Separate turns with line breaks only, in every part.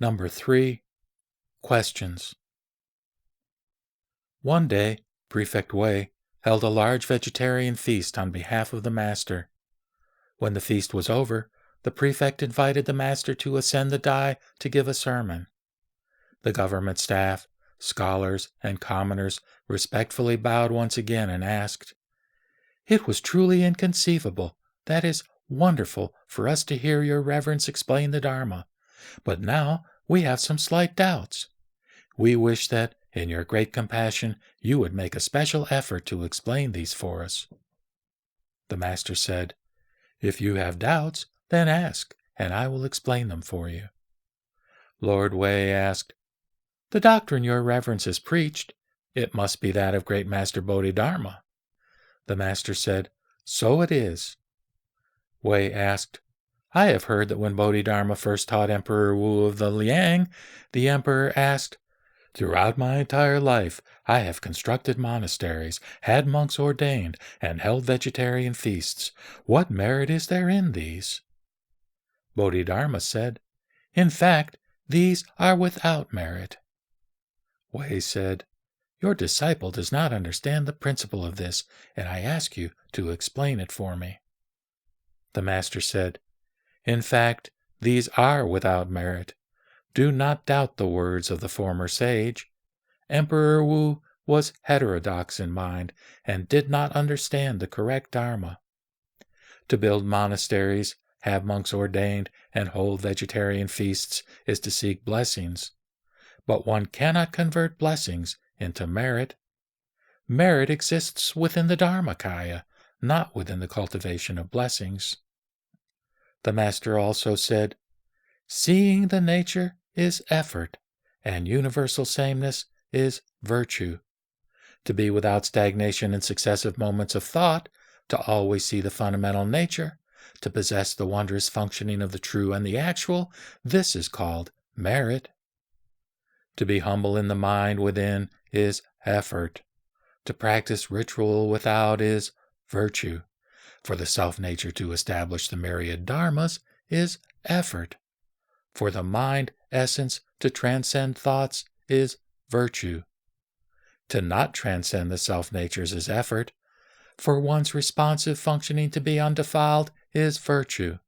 Number 3. Questions. One day, Prefect Wei held a large vegetarian feast on behalf of the master. When the feast was over, the prefect invited the master to ascend the dais to give a sermon. The government staff, scholars, and commoners respectfully bowed once again and asked, "It was truly inconceivable, that is, wonderful, for us to hear your reverence explain the Dharma, but now we have some slight doubts. We wish that, in your great compassion, you would make a special effort to explain these for us." The master said, "If you have doubts, then ask, and I will explain them for you." Lord Wei asked, "The doctrine your reverence has preached, it must be that of Great Master Bodhidharma." The master said, "So it is." Wei asked, "I have heard that when Bodhidharma first taught Emperor Wu of the Liang, the emperor asked, 'Throughout my entire life I have constructed monasteries, had monks ordained, and held vegetarian feasts. What merit is there in these?' Bodhidharma said, 'In fact, these are without merit.' Wei said, 'Your disciple does not understand the principle of this, and I ask you to explain it for me.' The master said, 'In fact, these are without merit. Do not doubt the words of the former sage. Emperor Wu was heterodox in mind and did not understand the correct Dharma. To build monasteries, have monks ordained, and hold vegetarian feasts is to seek blessings. But one cannot convert blessings into merit. Merit exists within the Dharmakaya, not within the cultivation of blessings." The master also said, "Seeing the nature is effort, and universal sameness is virtue. To be without stagnation in successive moments of thought, to always see the fundamental nature, to possess the wondrous functioning of the true and the actual, this is called merit. To be humble in the mind within is effort. To practice ritual without is virtue. For the self-nature to establish the myriad dharmas is effort. For the mind essence to transcend thoughts is virtue. To not transcend the self-natures is effort. For one's responsive functioning to be undefiled is virtue.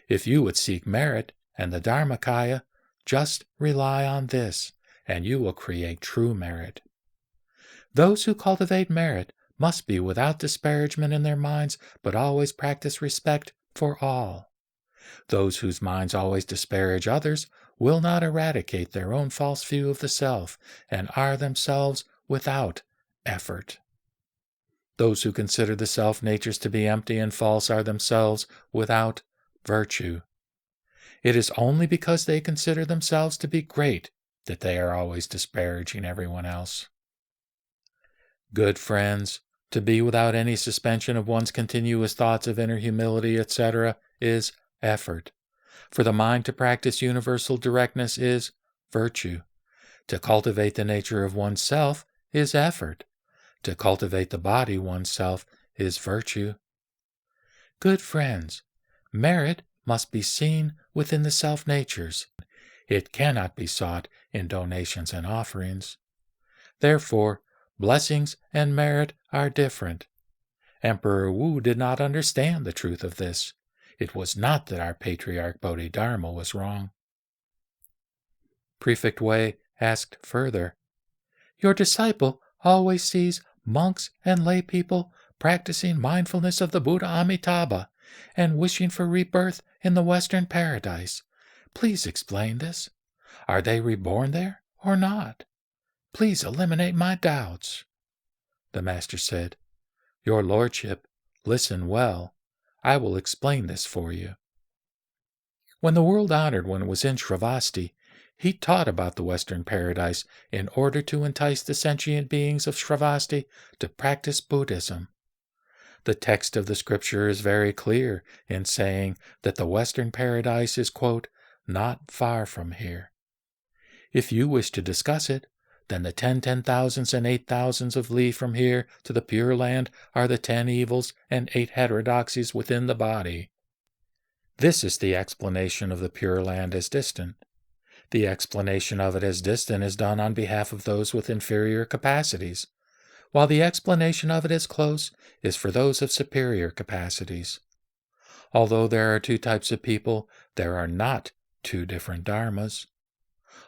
If you would seek merit and the Dharmakaya, just rely on this, and you will create true merit. Those who cultivate merit must be without disparagement in their minds, but always practice respect for all. Those whose minds always disparage others will not eradicate their own false view of the self, and are themselves without effort. Those who consider the self-natures to be empty and false are themselves without virtue. It is only because they consider themselves to be great that they are always disparaging everyone else. Good friends, to be without any suspension of one's continuous thoughts of inner humility, etc., is effort. For the mind to practice universal directness is virtue. To cultivate the nature of oneself is effort. To cultivate the body oneself is virtue. Good friends, merit must be seen within the self-natures. It cannot be sought in donations and offerings. Therefore, blessings and merit are different. Emperor Wu did not understand the truth of this. It was not that our Patriarch Bodhidharma was wrong. Prefect Wei asked further, "Your disciple always sees monks and lay people practicing mindfulness of the Buddha Amitabha and wishing for rebirth in the Western paradise. Please explain this. Are they reborn there or not? Please eliminate my doubts." The master said, "Your lordship, listen well. I will explain this for you. When the world-honored one was in Shravasti, he taught about the Western paradise in order to entice the sentient beings of Shravasti to practice Buddhism. The text of the scripture is very clear in saying that the Western paradise is, quote, not far from here. If you wish to discuss it, then the 10,000s and 8,000s of li from here to the Pure Land are the 10 evils and 8 heterodoxies within the body. This is the explanation of the Pure Land as distant. The explanation of it as distant is done on behalf of those with inferior capacities, while the explanation of it as close is for those of superior capacities. Although there are two types of people, there are not two different dharmas.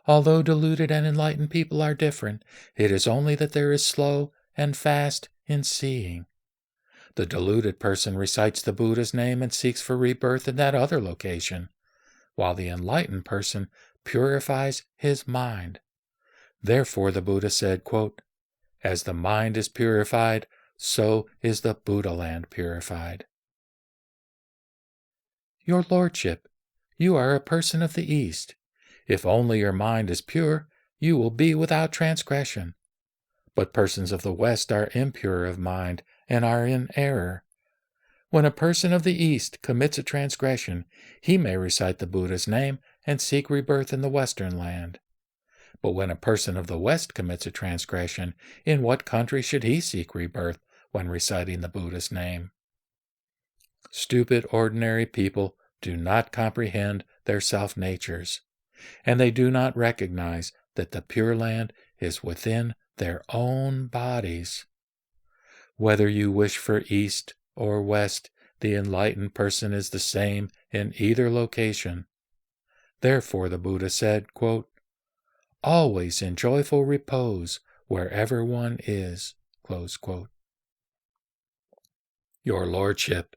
Although deluded and enlightened people are different, it is only that there is slow and fast in seeing. The deluded person recites the Buddha's name and seeks for rebirth in that other location, while the enlightened person purifies his mind. Therefore the Buddha said, quote, "As the mind is purified, so is the Buddha land purified." Your Lordship, you are a person of the East. If only your mind is pure, you will be without transgression. But persons of the West are impure of mind and are in error. When a person of the East commits a transgression, he may recite the Buddha's name and seek rebirth in the Western land. But when a person of the West commits a transgression, in what country should he seek rebirth when reciting the Buddha's name? Stupid, ordinary people do not comprehend their self-natures, and they do not recognize that the Pure Land is within their own bodies. Whether you wish for East or West, the enlightened person is the same in either location. Therefore the Buddha said, quote, "Always in joyful repose wherever one is." Close quote. Your Lordship,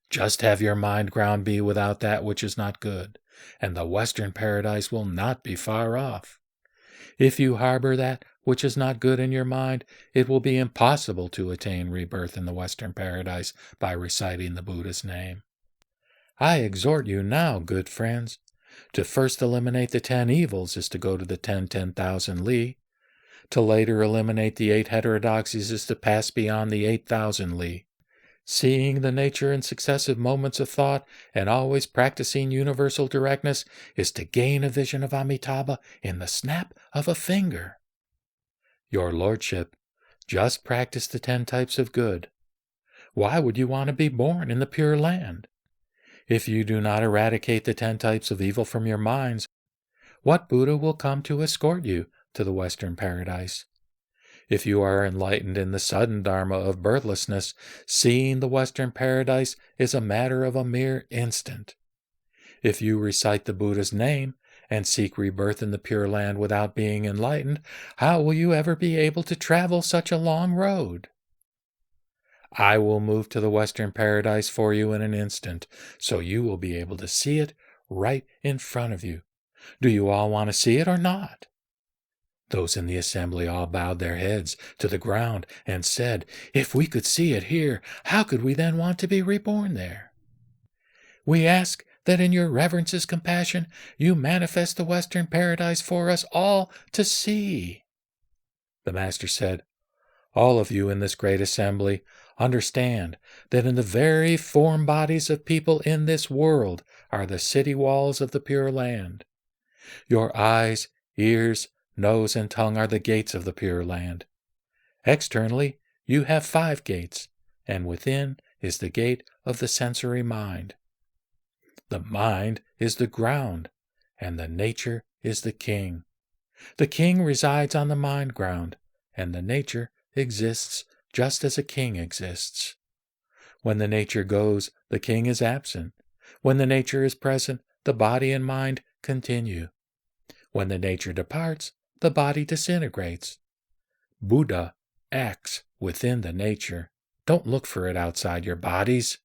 just have your mind ground be without that which is not good, and the Western paradise will not be far off. If you harbor that which is not good in your mind, it will be impossible to attain rebirth in the Western paradise by reciting the Buddha's name. I exhort you now, good friends, to first eliminate the 10 evils is to go to the 10,000 li. To later eliminate the 8 heterodoxies is to pass beyond the 8,000 li. Seeing the nature in successive moments of thought and always practicing universal directness is to gain a vision of Amitabha in the snap of a finger. Your Lordship, just practice the 10 types of good. Why would you want to be born in the Pure Land? If you do not eradicate the 10 types of evil from your minds, what Buddha will come to escort you to the Western paradise? If you are enlightened in the sudden dharma of birthlessness, seeing the Western paradise is a matter of a mere instant. If you recite the Buddha's name and seek rebirth in the Pure Land without being enlightened, how will you ever be able to travel such a long road? I will move to the Western paradise for you in an instant, so you will be able to see it right in front of you. Do you all want to see it or not? Those in the assembly all bowed their heads to the ground and said, "If we could see it here, how could we then want to be reborn there?" We ask that in your reverence's compassion you manifest the Western paradise for us all to see. The Master said, "All of you in this great assembly understand that in the very form bodies of people in this world are the city walls of the Pure Land. Your eyes, ears, nose, and tongue are the gates of the Pure Land. Externally, you have 5 gates, and within is the gate of the sensory mind. The mind is the ground, and the nature is the king. The king resides on the mind ground, and the nature exists just as a king exists. When the nature goes, the king is absent. When the nature is present, the body and mind continue. When the nature departs, the body disintegrates. Buddha acts within the nature. Don't look for it outside your bodies.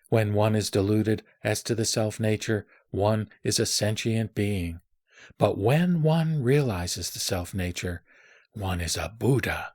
When one is deluded as to the self-nature, one is a sentient being. But when one realizes the self-nature, one is a Buddha.